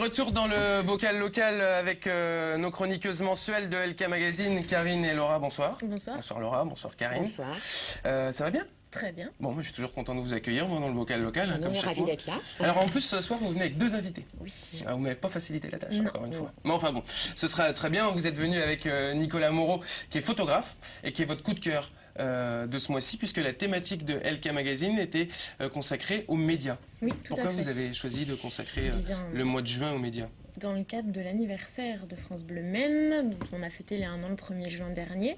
retour dans le bocal local avec nos chroniqueuses mensuelles de LK Magazine, Karine et Laura. Bonsoir. Bonsoir. Bonsoir Laura, bonsoir Karine. Bonsoir. Ça va bien? Très bien. Bon, moi je suis toujours content de vous accueillir moi, dans le bocal local. On comme est chaque ravis mois. d'être là. Alors en plus ce soir vous venez avec deux invités. Oui. Ah, vous m'avez pas facilité la tâche Non. encore une fois. Mais enfin bon, ce sera très bien. Vous êtes venu avec Nicolas Moreau qui est photographe et qui est votre coup de cœur de ce mois-ci puisque la thématique de LK Magazine était consacrée aux médias. Oui, tout Pourquoi à fait. vous avez choisi de consacrer Bien, le mois de juin aux médias? Dans le cadre de l'anniversaire de France Bleu Maine, dont on a fêté les 1 an le 1er juin dernier.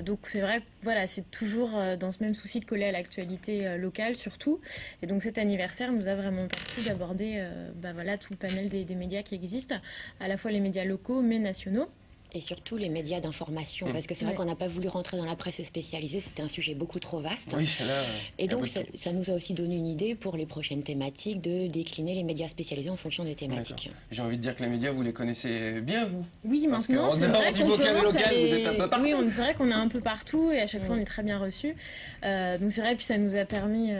Donc c'est vrai que voilà, c'est toujours dans ce même souci de coller à l'actualité locale surtout. Et donc cet anniversaire nous a vraiment permis d'aborder voilà, tout le panel des médias qui existent, à la fois les médias locaux mais nationaux. Et surtout les médias d'information, parce que c'est vrai qu'on n'a pas voulu rentrer dans la presse spécialisée, c'était un sujet beaucoup trop vaste. Oui, là, et donc ça nous a aussi donné une idée pour les prochaines thématiques de décliner les médias spécialisés en fonction des thématiques. J'ai envie de dire que les médias, vous les connaissez bien, vous? Oui, maintenant, c'est vrai du qu'on bocal commence local, à les... vous êtes un peu partout. Oui, c'est vrai qu'on est un peu partout et à chaque fois on est très bien reçus. Donc c'est vrai, puis ça nous a permis...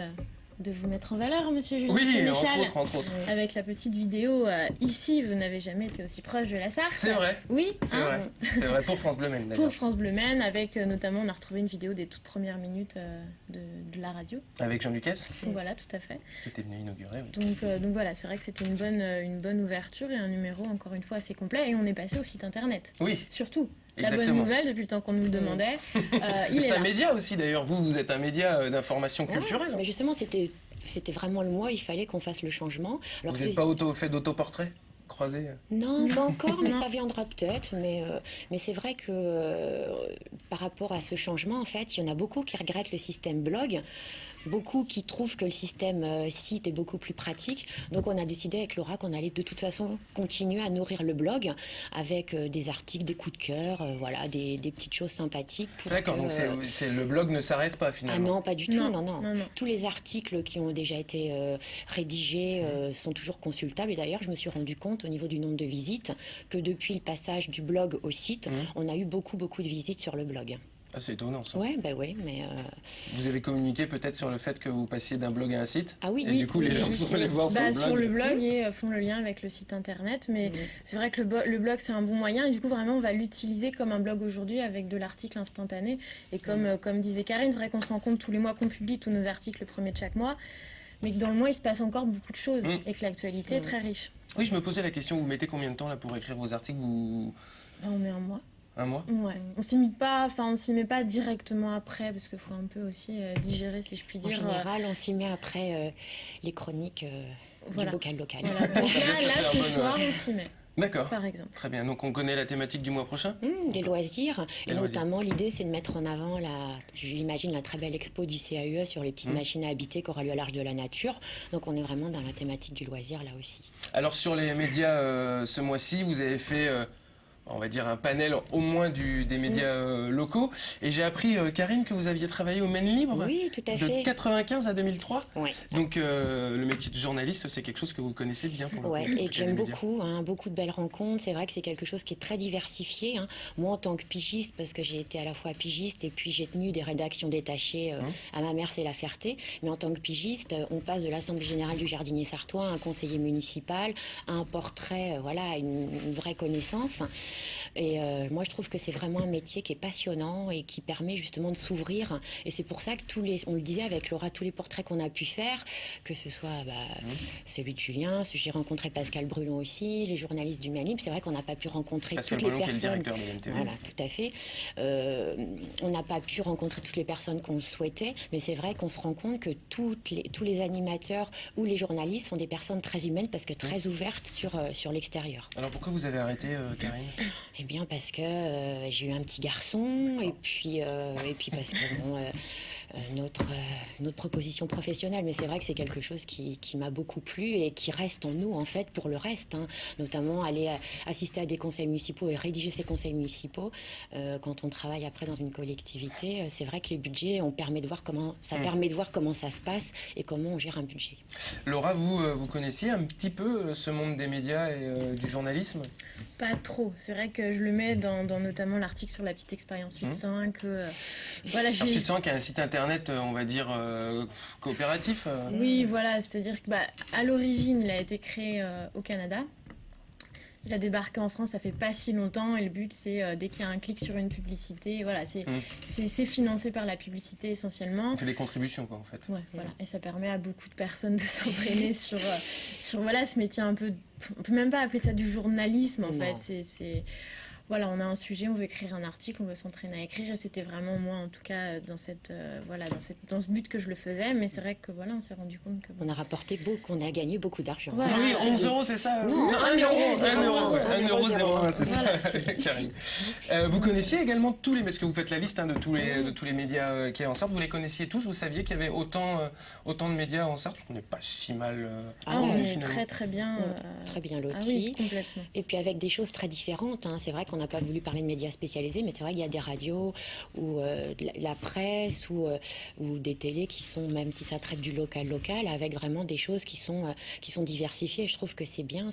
de vous mettre en valeur, monsieur Julien Sénéchal. Entre autres. Avec la petite vidéo, ici, vous n'avez jamais été aussi proche de la Sarthe. C'est vrai. Oui, c'est vrai. C'est vrai, pour France Bleu Maine, d'ailleurs. Pour France Bleu Maine, avec notamment, on a retrouvé une vidéo des toutes premières minutes de la radio. Avec Jean Lucas. Voilà, tout à fait. Qui était venu inaugurer, oui. Donc voilà, c'est vrai que c'était une bonne ouverture et un numéro, encore une fois, assez complet. Et on est passé au site internet. Oui. Surtout. Exactement. La bonne nouvelle, depuis le temps qu'on nous le demandait, c'est un média aussi d'ailleurs, vous êtes un média d'information culturelle. Mais justement, c'était vraiment le mois, il fallait qu'on fasse le changement. Alors, vous n'êtes pas fait d'autoportrait croisé? Non, pas encore, mais ça viendra peut-être. Mais c'est vrai que par rapport à ce changement, en fait, il y en a beaucoup qui regrettent le système blog. Beaucoup qui trouvent que le système site est beaucoup plus pratique. Donc on a décidé avec Laura qu'on allait de toute façon continuer à nourrir le blog avec des articles, des coups de cœur, voilà, des petites choses sympathiques. D'accord, donc le blog ne s'arrête pas finalement? Ah non, pas du tout, non. Non. Tous les articles qui ont déjà été rédigés sont toujours consultables. Et d'ailleurs, je me suis rendu compte au niveau du nombre de visites que depuis le passage du blog au site, on a eu beaucoup de visites sur le blog. Ah, c'est étonnant ça. Oui, mais... Vous avez communiqué peut-être sur le fait que vous passiez d'un blog à un site? Ah oui. Et du coup, les gens sont allés voir sur le blog et font le lien avec le site internet. Mais c'est vrai que le blog, c'est un bon moyen. Et du coup, vraiment, on va l'utiliser comme un blog aujourd'hui avec de l'article instantané. Et comme disait Karine, c'est vrai qu'on se rend compte tous les mois qu'on publie tous nos articles le premier de chaque mois. Mais que dans le mois, il se passe encore beaucoup de choses. Et que l'actualité est très riche. Oui, je me posais la question, vous mettez combien de temps là pour écrire vos articles? On met un mois. Un mois? Ouais. On s'y met pas directement après parce qu'il faut un peu aussi digérer, si je puis dire. En général, on s'y met après les chroniques du bocal local. Voilà. Donc là, ce soir, on s'y met. D'accord. Par exemple. Très bien. Donc on connaît la thématique du mois prochain? Les loisirs. Et notamment, l'idée, c'est de mettre en avant, j'imagine, la très belle expo du CAUE sur les petites machines à habiter qui aura lieu à l'Arche de la Nature. Donc on est vraiment dans la thématique du loisir là aussi. Alors sur les médias, ce mois-ci, vous avez fait... on va dire un panel au moins des médias locaux. Et j'ai appris, Karine, que vous aviez travaillé au Maine Libre. Oui, tout à fait. De 1995 à 2003. Oui. Donc le métier de journaliste, c'est quelque chose que vous connaissez bien. Oui, et que j'aime beaucoup. Beaucoup de belles rencontres. C'est vrai que c'est quelque chose qui est très diversifié. Moi, en tant que pigiste, parce que j'ai été à la fois pigiste et puis j'ai tenu des rédactions détachées à Mamers et La Ferté. Mais en tant que pigiste, on passe de l'Assemblée Générale du Jardinier Sartois à un conseiller municipal, à un portrait, voilà, une vraie connaissance. Et moi, je trouve que c'est vraiment un métier qui est passionnant et qui permet justement de s'ouvrir. Et c'est pour ça que on le disait avec Laura, tous les portraits qu'on a pu faire, que ce soit celui de Julien, j'ai rencontré Pascal Brulon aussi, les journalistes du Maine Libre. C'est vrai qu'on n'a pas pu rencontrer toutes les personnes. Qui est le directeur de l'MTV. Voilà, tout à fait. On n'a pas pu rencontrer toutes les personnes qu'on souhaitait, mais c'est vrai qu'on se rend compte que tous les animateurs ou les journalistes sont des personnes très humaines parce que très ouvertes sur l'extérieur. Alors pourquoi vous avez arrêté, Karine? Eh bien parce que j'ai eu un petit garçon et puis parce que notre proposition professionnelle, mais c'est vrai que c'est quelque chose qui m'a beaucoup plu et qui reste en nous en fait pour le reste, notamment aller assister à des conseils municipaux et rédiger ces conseils municipaux quand on travaille après dans une collectivité. C'est vrai que les budgets, permet de voir comment ça se passe et comment on gère un budget. Laura, vous connaissiez un petit peu ce monde des médias et du journalisme? Pas trop. C'est vrai que je le mets dans notamment l'article sur la petite expérience 805. Voilà, Alors 805 a un site internet internet, on va dire, coopératif. Oui, voilà, c'est-à-dire que à l'origine, il a été créé au Canada. Il a débarqué en France, ça fait pas si longtemps, et le but c'est dès qu'il y a un clic sur une publicité, voilà, c'est financé par la publicité essentiellement. On fait des contributions quoi en fait. Ouais, voilà, et ça permet à beaucoup de personnes de s'entraîner sur voilà, ce métier un peu, on peut même pas appeler ça du journalisme en fait, c'est voilà, on a un sujet, on veut écrire un article, on veut s'entraîner à écrire, et c'était vraiment moi, en tout cas, dans ce but que je le faisais. Mais c'est vrai que voilà, on s'est rendu compte que on a rapporté beaucoup, on a gagné beaucoup d'argent. Voilà. Oui, 11 euros, c'est ça. Non, 1,01 €, c'est voilà, ça, Karine. Vous connaissiez également tous les, parce que vous faites la liste de tous les médias qu'il y a en Sarthe. Vous les connaissiez tous. Vous saviez qu'il y avait autant de médias en Sarthe. On n'est pas si mal. On est très bien, très bien lotis. Ah oui, complètement. Et puis avec des choses très différentes. C'est vrai qu'on n'a pas voulu parler de médias spécialisés, mais c'est vrai qu'il y a des radios ou la presse ou des télés qui sont, même si ça traite du local, avec vraiment des choses qui sont diversifiées. Je trouve que c'est bien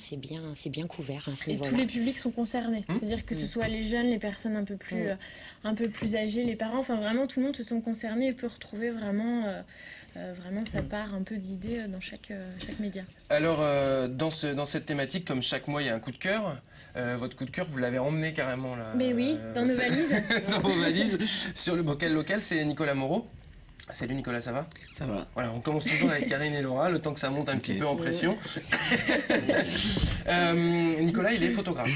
couvert à ce niveau-là. Et tous les publics sont concernés. C'est-à-dire que ce soit les jeunes, les personnes un peu plus âgées, les parents, enfin vraiment tout le monde se sent concerné et peut retrouver vraiment sa part un peu d'idées dans chaque média. Alors, dans cette thématique, comme chaque mois, il y a un coup de cœur. Votre coup de cœur, vous l'avez emmené carrément là. Mais oui, dans nos valises. Dans vos valises. Sur le bocal local, c'est Nicolas Moreau. Salut Nicolas, ça va? Ça va. Voilà, on commence toujours avec Karine et Laura, le temps que ça monte un petit peu en pression. Nicolas, il est photographe.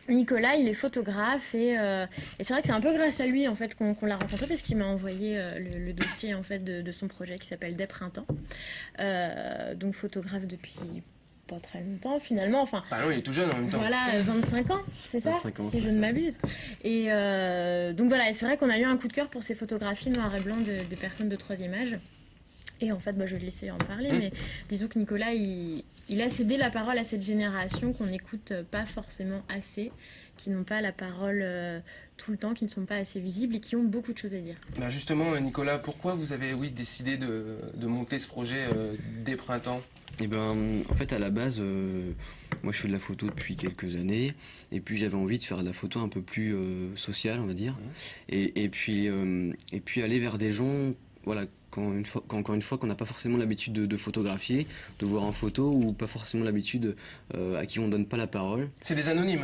Nicolas, il est photographe et c'est vrai que c'est un peu grâce à lui en fait qu'on l'a rencontré parce qu'il m'a envoyé le dossier en fait de son projet qui s'appelle Des Printemps. Donc photographe depuis pas très longtemps finalement. Enfin, non, il est tout jeune en même temps. Voilà, 25 ans, c'est ça, 25 ans, si je ne m'abuse. Et donc voilà, c'est vrai qu'on a eu un coup de cœur pour ces photographies noir et blanc de personnes de troisième âge. Et en fait, je vais le laisser en parler, mais disons que Nicolas, il a cédé la parole à cette génération qu'on n'écoute pas forcément assez, qui n'ont pas la parole tout le temps, qui ne sont pas assez visibles et qui ont beaucoup de choses à dire. Justement, Nicolas, pourquoi vous avez décidé de monter ce projet Des Printemps? En fait, à la base, moi je fais de la photo depuis quelques années, et puis j'avais envie de faire de la photo un peu plus sociale, on va dire, et puis aller vers des gens, voilà, encore une fois, qu'on n'a pas forcément l'habitude de photographier, de voir en photo, ou pas forcément l'habitude à qui on donne pas la parole. C'est des anonymes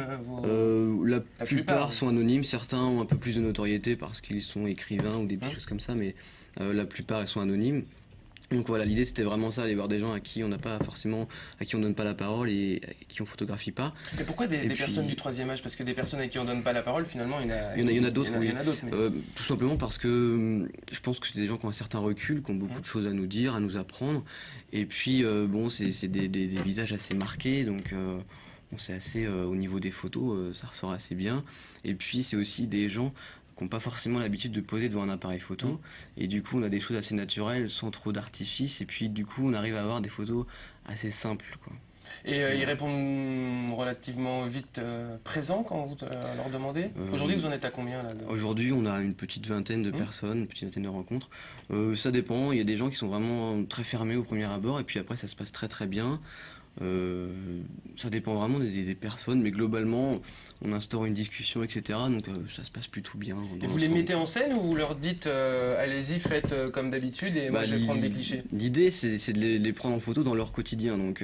la plupart sont anonymes, certains ont un peu plus de notoriété parce qu'ils sont écrivains ou des petites choses comme ça, mais la plupart ils sont anonymes. Donc voilà, l'idée c'était vraiment ça, aller voir des gens à qui on n'a pas forcément, à qui on donne pas la parole et à qui on photographie pas. Et pourquoi des personnes du troisième âge? Parce que des personnes à qui on donne pas la parole, finalement, il y en a d'autres. Mais... tout simplement parce que je pense que c'est des gens qui ont un certain recul, qui ont beaucoup de choses à nous dire, à nous apprendre. Et puis c'est des visages assez marqués, donc c'est assez au niveau des photos, ça ressort assez bien. Et puis c'est aussi des gens qui n'ont pas forcément l'habitude de poser devant un appareil photo, et du coup on a des choses assez naturelles sans trop d'artifice, et puis du coup on arrive à avoir des photos assez simples, quoi. Et ils répondent relativement vite présents quand vous leur demandez? Aujourd'hui vous en êtes à combien là? Aujourd'hui on a une petite vingtaine de personnes, une petite vingtaine de rencontres. Ça dépend, il y a des gens qui sont vraiment très fermés au premier abord, et puis après ça se passe très très bien. Ça dépend vraiment des personnes, mais globalement on instaure une discussion, etc. Donc ça se passe plutôt bien. Et vous les mettez en scène ou vous leur dites allez-y, faites comme d'habitude et moi je vais prendre des clichés? L'idée c'est de les prendre en photo dans leur quotidien. Donc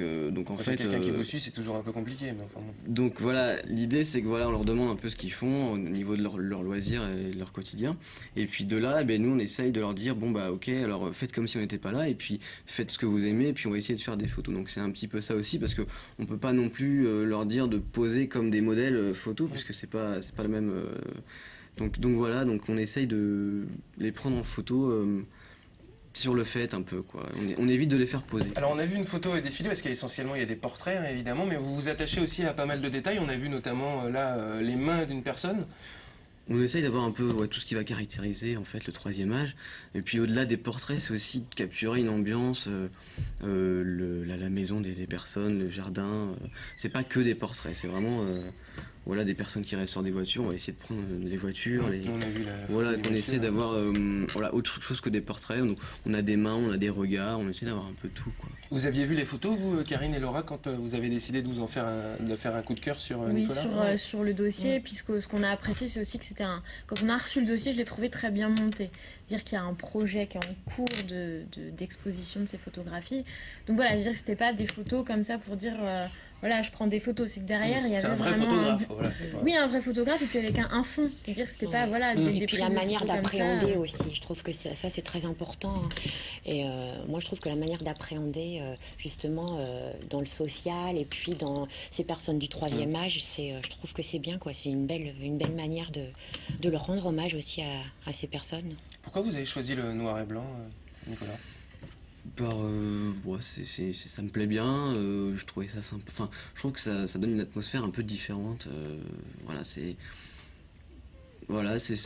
en fait quelqu'un qui vous suit, c'est toujours un peu compliqué, mais enfin bon. Donc voilà, l'idée c'est que voilà, on leur demande un peu ce qu'ils font au niveau de leur loisirs et de leur quotidien, et puis de là nous on essaye de leur dire bon ok, alors faites comme si on n'était pas là, et puis faites ce que vous aimez, et puis on va essayer de faire des photos. Donc c'est un petit peu ça aussi, parce que on peut pas non plus leur dire de poser comme des modèles photos, puisque c'est pas le même. Donc voilà, donc on essaye de les prendre en photo sur le fait un peu, quoi. On évite de les faire poser. Alors on a vu une photo défiler parce qu'essentiellement il y a des portraits évidemment, mais vous vous attachez aussi à pas mal de détails. On a vu notamment les mains d'une personne. On essaye d'avoir un peu tout ce qui va caractériser en fait le troisième âge. Et puis au-delà des portraits, c'est aussi de capturer une ambiance, la maison des personnes, le jardin. C'est pas que des portraits, c'est vraiment des personnes qui restent sur des voitures. On va essayer de prendre les voitures. On a vu qu'on essaie d'avoir autre chose que des portraits. On a des mains, on a des regards, on essaie d'avoir un peu tout, quoi. Vous aviez vu les photos, vous, Karine et Laura, quand vous avez décidé de vous faire un coup de cœur sur Nicolas? Sur le dossier, puisque ce qu'on a apprécié, c'est aussi que quand on a reçu le dossier, je l'ai trouvé très bien monté. dire qu'il y a un projet qui est en cours d'exposition de ces photographies. Donc voilà, dire que c'était pas des photos comme ça pour dire voilà, je prends des photos, c'est que derrière il y avait vraiment oui, un vrai photographe et puis avec un fond, c'est-à-dire que c'était pas voilà et puis la manière d'appréhender aussi, je trouve que ça c'est très important et moi je trouve que la manière d'appréhender justement dans le social et puis dans ces personnes du troisième âge, je trouve que c'est bien quoi, c'est une belle manière de leur rendre hommage aussi à ces personnes. Pourquoi vous avez choisi le noir et blanc, Nicolas ? Ça me plaît bien, je trouvais ça sympa, enfin je trouve que ça donne une atmosphère un peu différente, c'est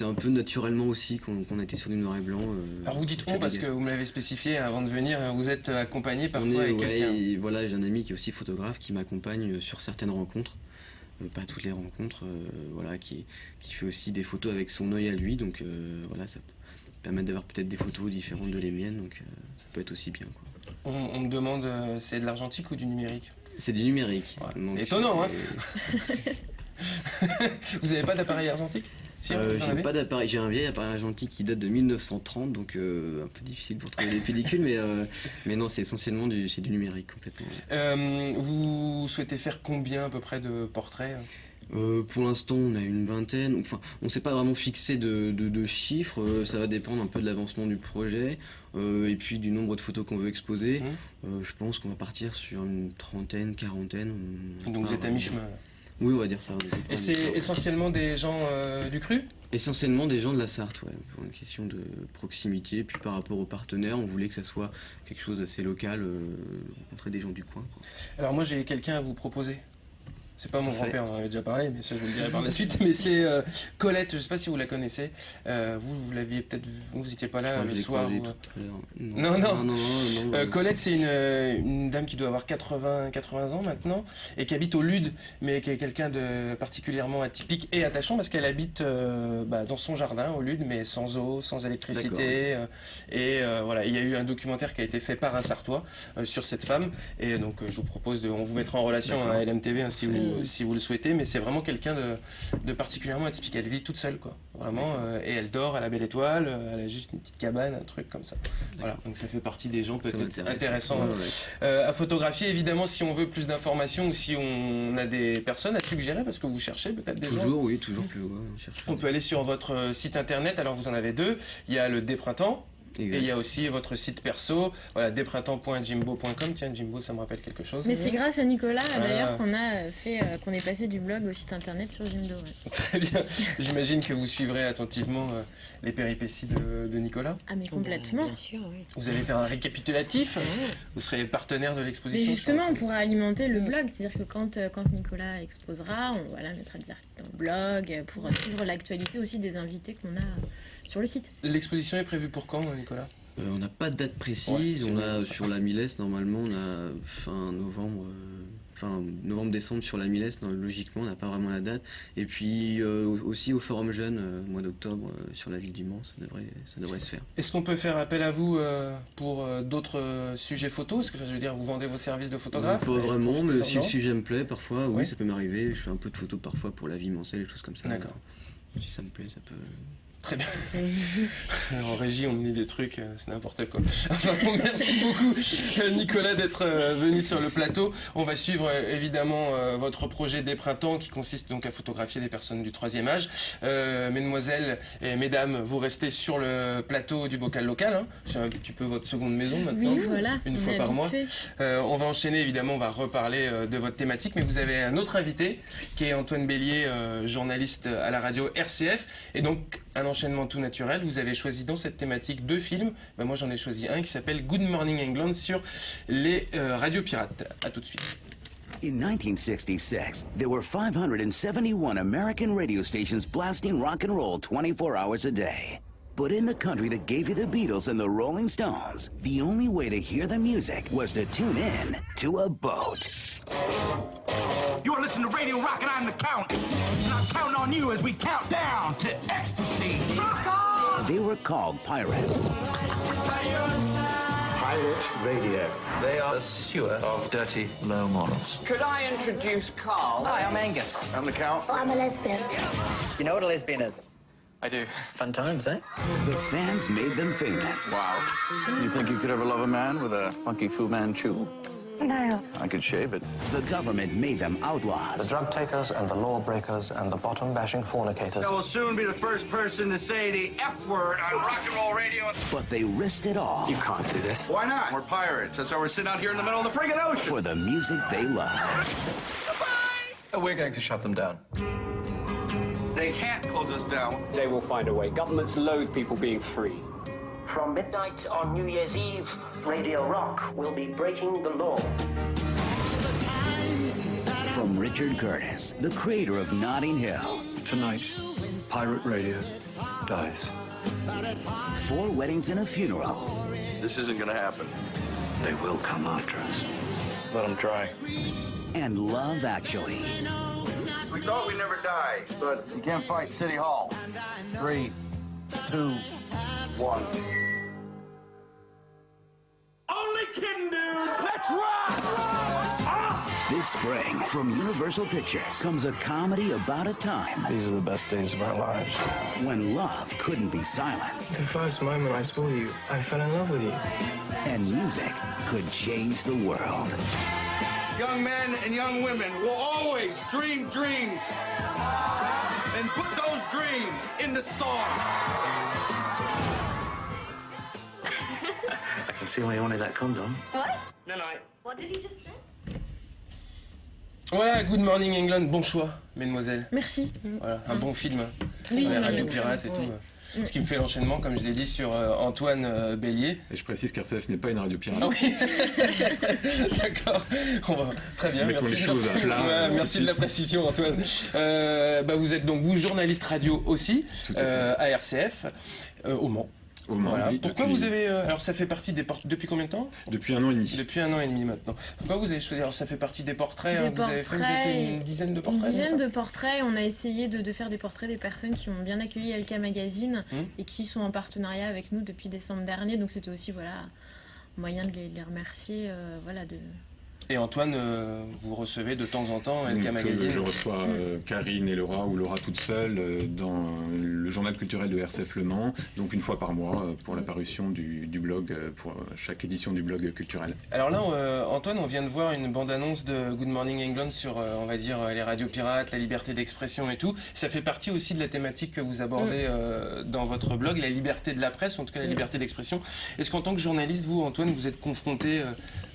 un peu naturellement aussi qu'on a été sur du noir et blanc. Alors vous dites parce que vous me l'avez spécifié avant de venir, vous êtes accompagné parfois avec quelqu'un. Voilà, j'ai un ami qui est aussi photographe qui m'accompagne sur certaines rencontres, pas toutes les rencontres, qui fait aussi des photos avec son œil à lui, donc ça permet d'avoir peut-être des photos différentes de les miennes, donc ça peut être aussi bien quoi. On me demande, c'est de l'argentique ou du numérique ? C'est du numérique. Ouais. Donc, étonnant, hein. Vous n'avez pas d'appareil argentique ? J'ai pas d'appareil, j'ai un vieil appareil argentique qui date de 1930, donc un peu difficile pour trouver des pellicules, mais non, c'est essentiellement du numérique complètement. Vous souhaitez faire combien à peu près de portraits ? Pour l'instant, on a une vingtaine. Enfin, on ne s'est pas vraiment fixé de chiffres. Ça va dépendre un peu de l'avancement du projet et puis du nombre de photos qu'on veut exposer. Je pense qu'on va partir sur une trentaine, quarantaine. Donc vous êtes à mi-chemin. Oui, on va dire ça. Et c'est essentiellement des gens du cru ? Essentiellement des gens de la Sarthe, ouais, pour une question de proximité. Puis par rapport aux partenaires, on voulait que ça soit quelque chose d'assez local, rencontrer des gens du coin, quoi. Alors moi, j'ai quelqu'un à vous proposer. C'est pas mon grand-père, on en avait déjà parlé, mais ça je vous le dirai par la suite. Mais c'est Colette, je sais pas si vous la connaissez. Vous l'aviez peut-être vu, vous n'étiez pas là le soir. Non. Colette, c'est une dame qui doit avoir 80 ans maintenant et qui habite au Lude, mais qui est quelqu'un de particulièrement atypique et attachant parce qu'elle habite dans son jardin au Lude, mais sans eau, sans électricité. Il y a eu un documentaire qui a été fait par un Sartois sur cette femme. Et donc je vous propose on vous mettra en relation à LMTV si vous le souhaitez, mais c'est vraiment quelqu'un de particulièrement atypique. Elle vit toute seule, quoi, vraiment, et elle dort à la Belle Étoile, elle a juste une petite cabane, un truc comme ça. Voilà, donc ça fait partie des gens peut-être intéressants à photographier. Évidemment, si on veut plus d'informations ou si on a des personnes à suggérer, parce que vous cherchez peut-être des gens. Toujours, oui, toujours plus haut. On peut aller sur votre site internet, alors vous en avez deux. Il y a le Desprintemps. Exact. Et il y a aussi votre site perso, voilà, desprintemps.jimbo.com. Tiens, Jimbo, ça me rappelle quelque chose. Mais c'est grâce à Nicolas, d'ailleurs, qu'on est passé du blog au site internet sur Jimdo. Ouais. Très bien. J'imagine que vous suivrez attentivement les péripéties de Nicolas. Ah, mais complètement. Bien sûr, oui. Vous allez faire un récapitulatif. Vous serez partenaire de l'exposition. Mais justement, on pourra alimenter le blog. C'est-à-dire que quand Nicolas exposera, on mettra des articles dans le blog pour suivre l'actualité aussi des invités qu'on a sur le site. L'exposition est prévue pour quand, Nicolas ? On n'a pas de date précise. On a sur la Milès, normalement, on a fin novembre-décembre sur la Milès. Logiquement, on n'a pas vraiment la date. Et puis aussi au Forum Jeune, mois d'octobre, sur la ville du Mans, ça devrait se faire. Est-ce qu'on peut faire appel à vous pour d'autres sujets photos ? Parce que je veux dire, vous vendez vos services de photographe ? Pas vraiment, mais si le sujet me plaît, parfois, oui, ça peut m'arriver. Je fais un peu de photos parfois pour la vie mancelle, des choses comme ça. D'accord. Si ça me plaît, ça peut... Très bien. En régie, on me dit des trucs, c'est n'importe quoi. Enfin, bon, merci beaucoup, Nicolas, d'être venu sur le plateau. On va suivre évidemment votre projet des printemps qui consiste donc à photographier des personnes du troisième âge. Mesdemoiselles et mesdames, vous restez sur le plateau du Bocal Local. Hein. C'est un petit peu votre seconde maison maintenant. Oui, voilà. Une fois par mois. On va enchaîner, évidemment, on va reparler de votre thématique, mais vous avez un autre invité qui est Antoine Bélier, journaliste à la radio RCF, et donc un enchaînement tout naturel. Vous avez choisi dans cette thématique 2 films. Moi, j'en ai choisi un qui s'appelle Good Morning England sur les radios pirates. À tout de suite. In 1966, there were 571 American radio stations blasting rock and roll 24 hours a day. But in the country that gave you the Beatles and the Rolling Stones, the only way to hear the music was to tune in to a boat. You're listening to Radio Rock and I'm the Count. And I'm counting on you as we count down to ecstasy. Rock on! They were called pirates. Pirate Radio. They are a sewer of dirty, low morals. Could I introduce Carl? Hi, I'm Angus. I'm the Count. I'm a lesbian. You know what a lesbian is? I do. Fun times, eh? The fans made them famous. Wow. You think you could ever love a man with a funky Fu Manchu? No. I could shave it. The government made them outlaws. The drug takers and the lawbreakers and the bottom-bashing fornicators. I will soon be the first person to say the F word on rock and roll radio. But they risked it all. You can't do this. Why not? We're pirates. That's why we're sitting out here in the middle of the friggin' ocean. For the music they love. We're going to shut them down. They can't close us down. They will find a way. Governments loathe people being free. From midnight on New Year's Eve, Radio Rock will be breaking the law. From Richard Curtis, the creator of Notting Hill. Tonight, pirate radio dies. 4 weddings and a funeral. This isn't gonna happen. They will come after us. Let them try. And Love Actually. We thought we'd never die, but you can't fight City Hall. 3, 2, 1. Only kidding, dudes! Let's rock! This spring, from Universal Pictures, comes a comedy about a time These are the best days of our lives. when love couldn't be silenced The first moment I saw you, I fell in love with you. and music could change the world. Young men and young women will always dream dreams and put those dreams into song. I can see why you wanted that condom. What? No, no. What did he just say? Voilà, Good Morning England, bon choix, mesdemoiselles. Merci. Voilà, un bon film Oui, sur les oui, radios oui. pirates et Ouais. tout. Ce qui me fait l'enchaînement, comme je l'ai dit, sur Antoine Bélier. Et je précise qu'RCF n'est pas une radio pirate. Ah oui. D'accord. Très bien. Mettons Merci, les choses à plat, Ouais, merci de la suite. précision, Antoine. Vous êtes donc vous journaliste radio aussi Tout à fait. à RCF au Mans. Au Mans, Voilà. oui, Pourquoi depuis- vous avez alors ça fait partie des depuis combien de temps? Depuis 1 an et demi. Depuis 1 an et demi maintenant. Pourquoi vous avez choisi? Alors ça fait partie des portraits. Des hein, vous avez fait une dizaine de portraits. Une c'est dizaine ça de portraits. On a essayé de faire des portraits des personnes qui ont bien accueilli LK Magazine et qui sont en partenariat avec nous depuis décembre dernier. Donc c'était aussi un moyen de les remercier. Et Antoine, vous recevez de temps en temps LK Donc, Magazine. je reçois Karine et Laura, ou Laura toute seule, dans le journal culturel de RCF Le Mans, donc une fois par mois, pour la parution du blog, pour chaque édition du blog culturel. Alors là, Antoine, on vient de voir une bande-annonce de Good Morning England sur, on va dire, les radios pirates, la liberté d'expression et tout. Ça fait partie aussi de la thématique que vous abordez dans votre blog, la liberté de la presse, en tout cas la liberté d'expression. Est-ce qu'en tant que journaliste, vous, Antoine, vous êtes confronté,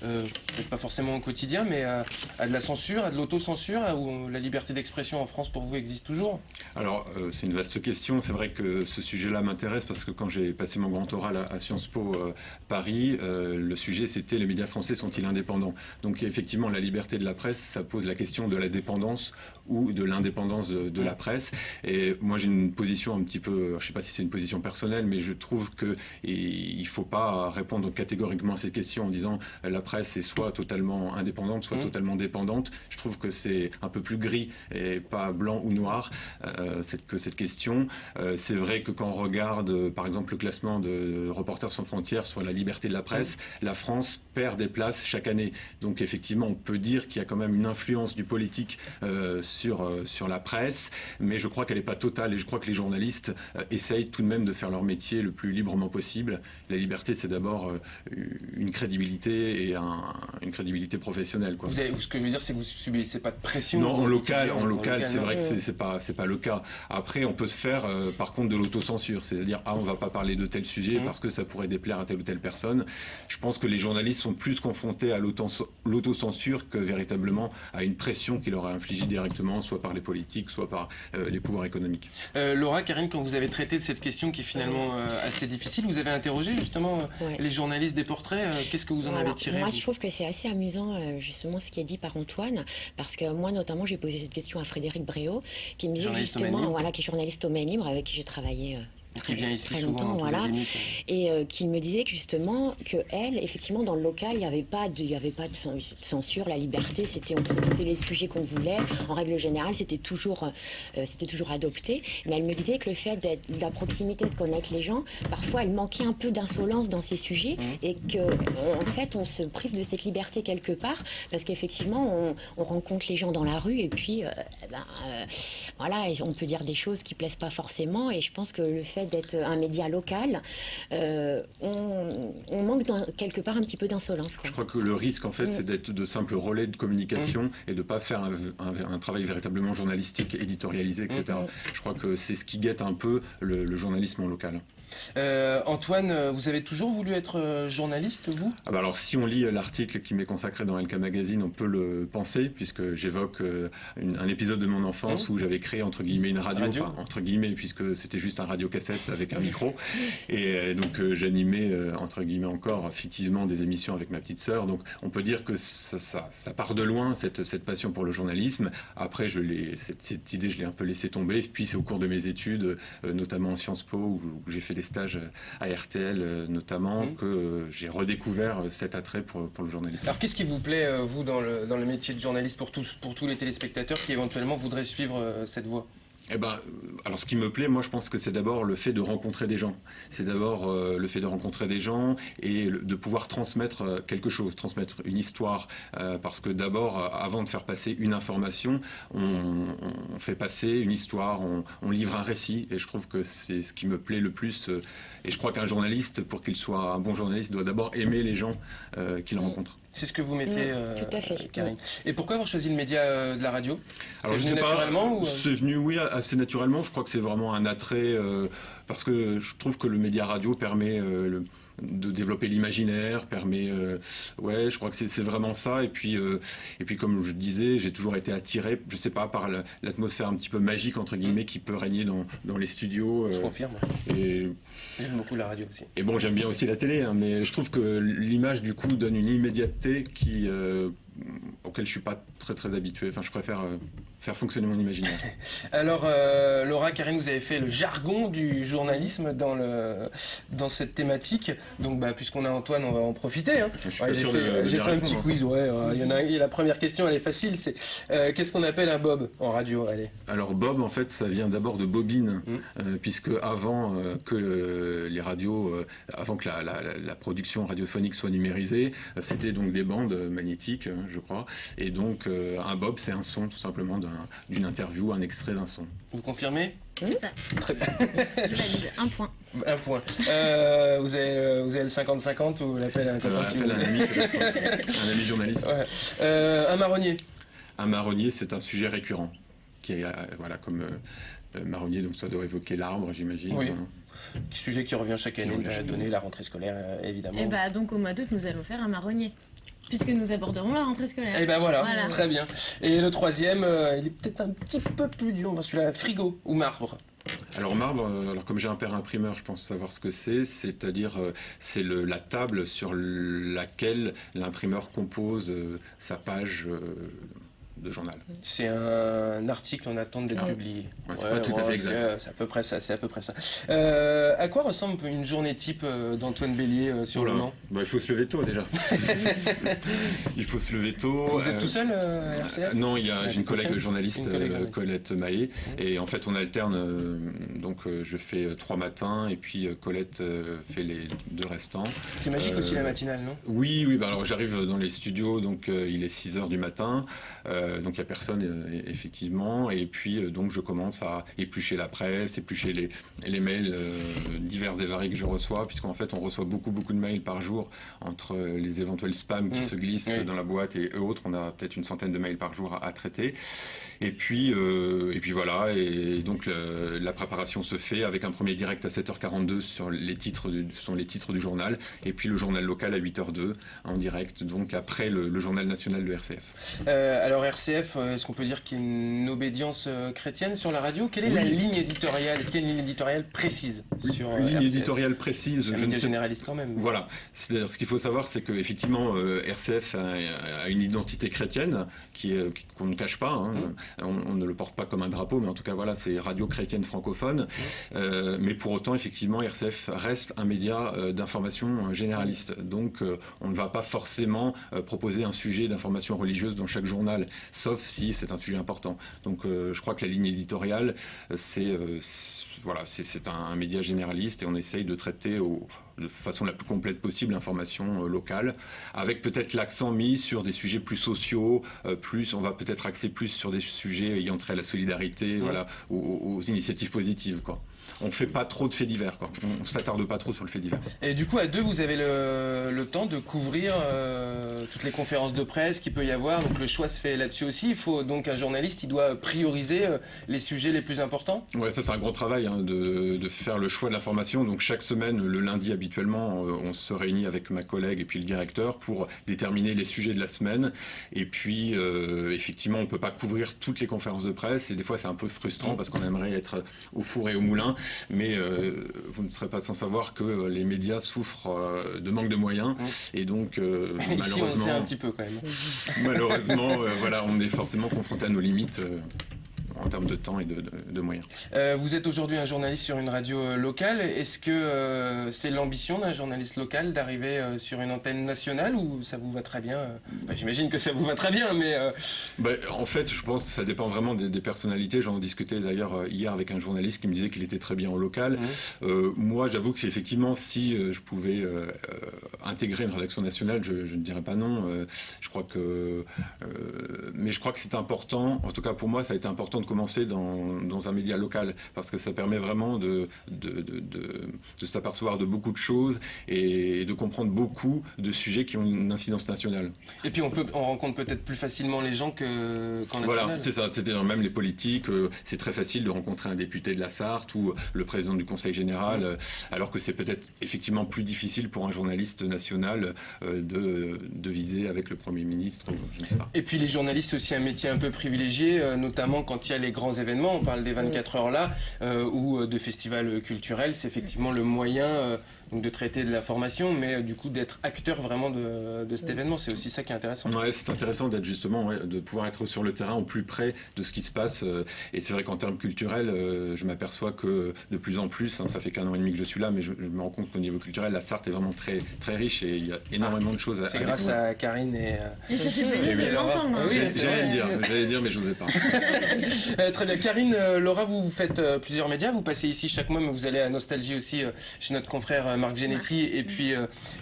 peut-être pas forcément au quotidien, mais à de la censure, à de l'autocensure, où la liberté d'expression en France pour vous existe toujours? Alors, c'est une vaste question. C'est vrai que ce sujet-là m'intéresse parce que quand j'ai passé mon grand oral à Sciences Po Paris, le sujet c'était les médias français sont-ils indépendants? Donc effectivement, la liberté de la presse, ça pose la question de la dépendance ou de l'indépendance de la presse. Et moi j'ai une position un petit peu, je ne sais pas si c'est une position personnelle, mais je trouve qu'il ne faut pas répondre catégoriquement à cette question en disant la presse est soit totalement indépendante, soit totalement dépendante. Je trouve que c'est un peu plus gris et pas blanc ou noir que cette question. C'est vrai que quand on regarde par exemple le classement de Reporters sans frontières sur la liberté de la presse, la France perd des places chaque année. Donc effectivement on peut dire qu'il y a quand même une influence du politique sur la presse, mais je crois qu'elle n'est pas totale et je crois que les journalistes essayent tout de même de faire leur métier le plus librement possible. La liberté, c'est d'abord une crédibilité et une crédibilité professionnelle, quoi. Ce que je veux dire, c'est que vous subissez pas de pression. Non, en local, c'est non. vrai que c'est pas le cas. Après, on peut se faire par contre de l'autocensure, c'est-à-dire on va pas parler de tel sujet parce que ça pourrait déplaire à telle ou telle personne. Je pense que les journalistes sont plus confrontés à l'autocensure que véritablement à une pression qui leur est infligée directement, soit par les politiques, soit par les pouvoirs économiques. Laura, Karine, quand vous avez traité de cette question qui est finalement assez difficile, vous avez interrogé justement les journalistes des portraits. Qu'est-ce que vous en avez tiré? Moi, je trouve que c'est assez amusant justement ce qui est dit par Antoine, parce que moi notamment j'ai posé cette question à Frédéric Bréau, qui me disait justement, qui est journaliste au Mail Libre, avec qui j'ai travaillé qui vient ici très souvent, longtemps, voilà, et qu'il me disait justement que elle, effectivement, dans le local, il n'y avait pas de censure, la liberté, on proposait les sujets qu'on voulait. En règle générale, c'était toujours adopté. Mais elle me disait que le fait de la proximité, de connaître les gens, parfois, elle manquait un peu d'insolence dans ces sujets et que, en fait, on se prive de cette liberté quelque part parce qu'effectivement, on rencontre les gens dans la rue et puis, voilà, on peut dire des choses qui plaisent pas forcément. Et je pense que le fait d'être un média local, on manque quelque part un petit peu d'insolence. Je crois que le risque, en fait, c'est d'être de simples relais de communication et de ne pas faire un travail véritablement journalistique, éditorialisé, etc. Je crois que c'est ce qui guette un peu le journalisme en local. Antoine, vous avez toujours voulu être journaliste, vous ? Alors, si on lit l'article qui m'est consacré dans LK Magazine, on peut le penser, puisque j'évoque un épisode de mon enfance où j'avais créé, entre guillemets, une radio. Enfin, entre guillemets, puisque c'était juste un radiocassette avec un micro. Et donc, j'animais, entre guillemets encore, fictivement, des émissions avec ma petite sœur. Donc, on peut dire que ça part de loin, cette passion pour le journalisme. Après, cette idée, je l'ai un peu laissé tomber. Puis, c'est au cours de mes études, notamment en Sciences Po, où j'ai fait des stages à RTL notamment, que j'ai redécouvert cet attrait pour le journalisme. Alors qu'est-ce qui vous plaît, vous, dans le métier de journaliste, pour tous les téléspectateurs qui éventuellement voudraient suivre cette voie ? Alors ce qui me plaît, moi je pense que c'est d'abord le fait de rencontrer des gens. C'est d'abord le fait de rencontrer des gens et de pouvoir transmettre quelque chose, transmettre une histoire. Parce que d'abord, avant de faire passer une information, on fait passer une histoire, on livre un récit. Et je trouve que c'est ce qui me plaît le plus. Et je crois qu'un journaliste, pour qu'il soit un bon journaliste, doit d'abord aimer les gens qu'il rencontre. C'est ce que vous mettez, tout à fait. Karine. Et pourquoi avoir choisi le média de la radio ? Alors, c'est venu naturellement C'est venu, oui, assez naturellement. Je crois que c'est vraiment un attrait, parce que je trouve que le média radio permet de développer l'imaginaire, permet... je crois que c'est vraiment ça. Et puis, comme je disais, j'ai toujours été attiré, je sais pas, par l'atmosphère un petit peu magique, entre guillemets, qui peut régner dans les studios. Je confirme. J'aime beaucoup la radio aussi. Et bon, j'aime bien aussi la télé, hein, mais je trouve que l'image, du coup, donne une immédiateté auquel je suis pas très très habitué. Enfin, je préfère faire fonctionner mon imaginaire. Alors, Laura, Karine, vous avez fait le jargon du journalisme dans cette thématique. Donc, puisqu'on a Antoine, on va en profiter. Hein. J'ai fait un petit quiz. La première question, elle est facile. C'est qu'est-ce qu'on appelle un bob en radio ? Allez. Alors, bob, en fait, ça vient d'abord de bobine, puisque avant que les radios, avant que la production radiophonique soit numérisée, c'était donc des bandes magnétiques, je crois. Et donc, un bob, c'est un son, tout simplement, d'une interview, un extrait d'un son. Vous confirmez ? C'est ça. Très bien. Je valide. Un point. Un point. Vous avez le 50-50 ou l'appel à un copain si vous un ami, un ami journaliste. Ouais. Un marronnier. Un marronnier, c'est un sujet récurrent, qui est, comme marronnier, donc ça doit évoquer l'arbre, j'imagine. Oui. Sujet qui revient chaque année, donner la rentrée scolaire, évidemment. Et donc au mois d'août, nous allons faire un marronnier. Puisque nous aborderons la rentrée scolaire. Et voilà, très bien. Et le troisième, il est peut-être un petit peu plus dur, celui-là, frigo ou marbre. Alors marbre, comme j'ai un père imprimeur, je pense savoir ce que c'est-à-dire c'est la table sur laquelle l'imprimeur compose sa page de journal. C'est un article en attente d'être publié. C'est pas tout à fait exact. C'est à peu près ça. À quoi ressemble une journée type d'Antoine Bélier sur le Mans ? Il faut se lever tôt déjà. Il faut se lever tôt. Vous êtes tout seul à RCF ? Non, j'ai une collègue journaliste, Colette Mahé, et en fait on alterne. Donc je fais 3 matins et puis Colette fait les 2 restants. C'est magique aussi la matinale, non ? Oui. Alors j'arrive dans les studios, donc il est 6h du matin. Donc il n'y a personne effectivement, et puis donc je commence à éplucher la presse, éplucher les mails divers et variés que je reçois, puisqu'en fait on reçoit beaucoup de mails par jour entre les éventuels spams qui se glissent dans la boîte et autres. On a peut-être une centaine de mails par jour à traiter. Et puis voilà, et donc la préparation se fait avec un premier direct à 7h42 sur les titres du journal, et puis le journal local à 8h02 en direct, donc après le journal national de RCF. Alors RCF, est-ce qu'on peut dire qu'il y a une obédience chrétienne sur la radio? Quelle est la ligne éditoriale? Est-ce qu'il y a une ligne éditoriale précise sur Une ligne RCF? éditoriale précise, je ne sais généraliste quand même. Voilà. C'est-à-dire, ce qu'il faut savoir, c'est qu'effectivement, RCF a une identité chrétienne qu'on ne cache pas. Hein. On ne le porte pas comme un drapeau, mais en tout cas, voilà, c'est radio chrétienne francophone. Mais pour autant, effectivement, RCF reste un média d'information généraliste. Donc, on ne va pas forcément proposer un sujet d'information religieuse dans chaque journal, sauf si c'est un sujet important. Donc, je crois que la ligne éditoriale, c'est un média généraliste et on essaye de traiter de façon la plus complète possible l'information locale, avec peut-être l'accent mis sur des sujets plus sociaux, on va peut-être axer plus sur des sujets ayant trait à la solidarité, voilà, aux initiatives positives, quoi. On ne fait pas trop de faits divers, quoi. On ne s'attarde pas trop sur le fait divers. Et du coup, à deux, vous avez le temps de couvrir toutes les conférences de presse qu'il peut y avoir. Donc le choix se fait là-dessus aussi. Il faut donc un journaliste, il doit prioriser les sujets les plus importants. Ouais, ça c'est un grand travail de faire le choix de l'information. Donc chaque semaine, le lundi habituellement, on se réunit avec ma collègue et puis le directeur pour déterminer les sujets de la semaine. Et puis effectivement, on ne peut pas couvrir toutes les conférences de presse. Et des fois, c'est un peu frustrant parce qu'on aimerait être au four et au moulin. Mais vous ne serez pas sans savoir que les médias souffrent de manque de moyens et donc ici on le sait un petit peu quand même. Malheureusement, voilà, on est forcément confronté à nos limites en termes de temps et de moyens. Vous êtes aujourd'hui un journaliste sur une radio locale. Est-ce que c'est l'ambition d'un journaliste local d'arriver sur une antenne nationale ou ça vous va très bien? J'imagine que ça vous va très bien, mais... En fait, je pense que ça dépend vraiment des personnalités. J'en discutais d'ailleurs hier avec un journaliste qui me disait qu'il était très bien en local. Moi, j'avoue que effectivement, si je pouvais intégrer une rédaction nationale, je ne dirais pas non. Je crois que... mais je crois que c'est important, en tout cas pour moi, ça a été important de commencer dans un média local parce que ça permet vraiment de s'apercevoir de beaucoup de choses et de comprendre beaucoup de sujets qui ont une incidence nationale. Et puis on rencontre peut-être plus facilement les gens qu'en national. Voilà, c'est ça. C'est-à-dire même les politiques, c'est très facile de rencontrer un député de la Sarthe ou le président du Conseil général, alors que c'est peut-être effectivement plus difficile pour un journaliste national de viser avec le Premier ministre, je ne sais pas. Et puis les journalistes, c'est aussi un métier un peu privilégié, notamment quand il y a les grands événements, on parle des 24 heures là, ou de festivals culturels, c'est effectivement le moyen donc de traiter de l'information, mais du coup d'être acteur vraiment de cet événement, c'est aussi ça qui est intéressant. Ouais, c'est intéressant d'être justement, de pouvoir être sur le terrain au plus près de ce qui se passe, et c'est vrai qu'en termes culturels, je m'aperçois que de plus en plus, ça fait qu'1 an et demi que je suis là, mais je me rends compte qu'au niveau culturel, la Sarthe est vraiment très, très riche et il y a énormément de choses à C'est grâce à Karine et ça fait plaisir de l'entendre. J'allais dire, mais je n'osais pas. Très bien. Karine, Laura, vous faites plusieurs médias, vous passez ici chaque mois, mais vous allez à Nostalgie aussi chez notre confrère Marc Genetti et puis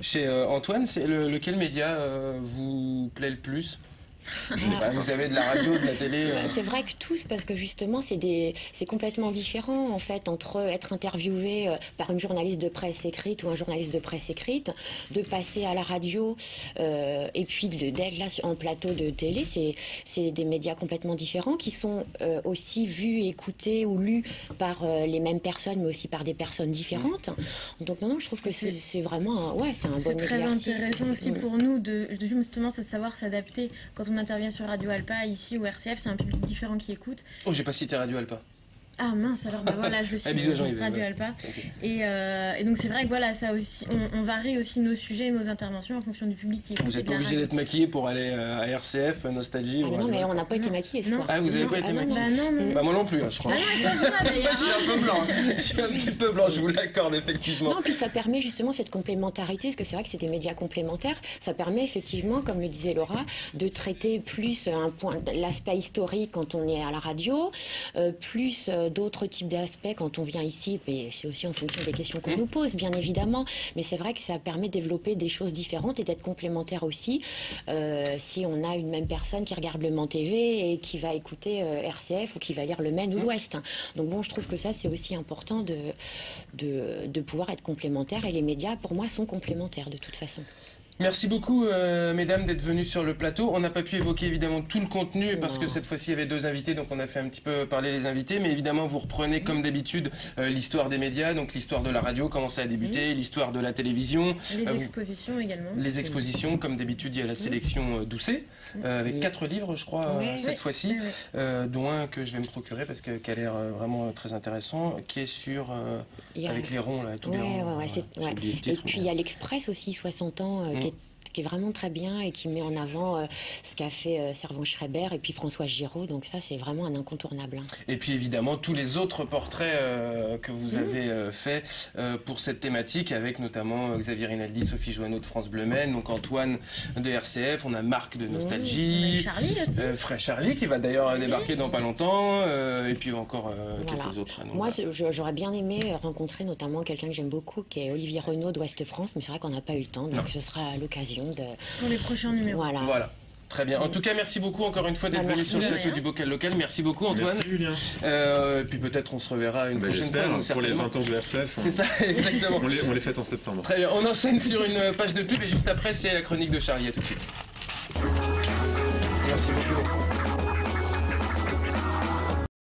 chez Antoine. C'est lequel média vous plaît le plus? Vous avez de la radio, de la télé. C'est vrai que tous, parce que justement, c'est complètement différent en fait entre être interviewé par une journaliste de presse écrite ou un journaliste de presse écrite, de passer à la radio et puis d'être là en plateau de télé. C'est des médias complètement différents qui sont aussi vus, écoutés ou lus par les mêmes personnes, mais aussi par des personnes différentes. Donc non, je trouve que c'est vraiment un bon exercice. C'est très intéressant aussi pour nous de justement savoir s'adapter quand on intervient sur Radio Alpa, ici ou RCF, c'est un public différent qui écoute. Oh, j'ai pas cité Radio Alpa. Ah mince, alors voilà, je le cite, Radio Alpa. Okay. Et donc c'est vrai que voilà, ça aussi, on varie aussi nos sujets et nos interventions en fonction du public qui écoute. Vous n'êtes pas obligé d'être maquillé pour aller à RCF, Nostalgie ou non, mais on n'a pas été maquillés ce soir. Ah, vous n'avez pas été maquillé? Bah moi non plus, je crois. Ah non, ça se voit d'ailleurs. Je suis un peu blanc. Je suis un petit peu blanc, je vous l'accorde effectivement. Non, puis ça permet justement cette complémentarité, parce que c'est vrai que c'est des médias complémentaires. Ça permet effectivement, comme le disait Laura, de traiter plus l'aspect historique quand on est à la radio, plus d'autres types d'aspects quand on vient ici, et c'est aussi en fonction des questions qu'on nous pose, bien évidemment, mais c'est vrai que ça permet de développer des choses différentes et d'être complémentaires aussi. Si on a une même personne qui regarde le Mans TV et qui va écouter RCF ou qui va lire le Maine ou l'Ouest. Donc bon, je trouve que ça, c'est aussi important de pouvoir être complémentaire, et les médias, pour moi, sont complémentaires de toute façon. Merci beaucoup, mesdames, d'être venues sur le plateau. On n'a pas pu évoquer évidemment tout le contenu parce que cette fois-ci il y avait 2 invités, donc on a fait un petit peu parler les invités. Mais évidemment, vous reprenez comme d'habitude l'histoire des médias, donc l'histoire de la radio, comment ça a débuté, l'histoire de la télévision. Les expositions également. Les expositions, comme d'habitude, il y a la sélection Doucet, avec 4 livres, je crois, cette fois-ci, dont un que je vais me procurer parce qui a l'air vraiment très intéressant, qui est sur avec les ronds, là, tous les ronds. Et puis il y a l'Express aussi, 60 ans, qui est vraiment très bien et qui met en avant ce qu'a fait Servan-Schreiber et puis François Giraud. Donc ça, c'est vraiment un incontournable. Et puis évidemment, tous les autres portraits que vous avez faits pour cette thématique, avec notamment Xavier Rinaldi, Sophie Joanneau de France Bleu Maine, donc Antoine de RCF, on a Marc de Nostalgie, Frère Charlie qui va d'ailleurs débarquer dans pas longtemps, et puis encore quelques autres. Moi, j'aurais bien aimé rencontrer notamment quelqu'un que j'aime beaucoup, qui est Olivier Renaud d'Ouest France, mais c'est vrai qu'on n'a pas eu le temps, donc ce sera à l'occasion. Pour les prochains numéros. Voilà. Très bien. En tout cas, merci beaucoup encore une fois d'être venu sur le plateau du Bocal Local. Merci beaucoup, Antoine. Merci, Julien. Et puis peut-être on se reverra une prochaine fois. Pour les 20 ans de l'RCF. C'est ça, exactement. On les fête en septembre. Très bien. On enchaîne sur une page de pub et juste après, c'est la chronique de Charlie. À tout de suite. Merci beaucoup.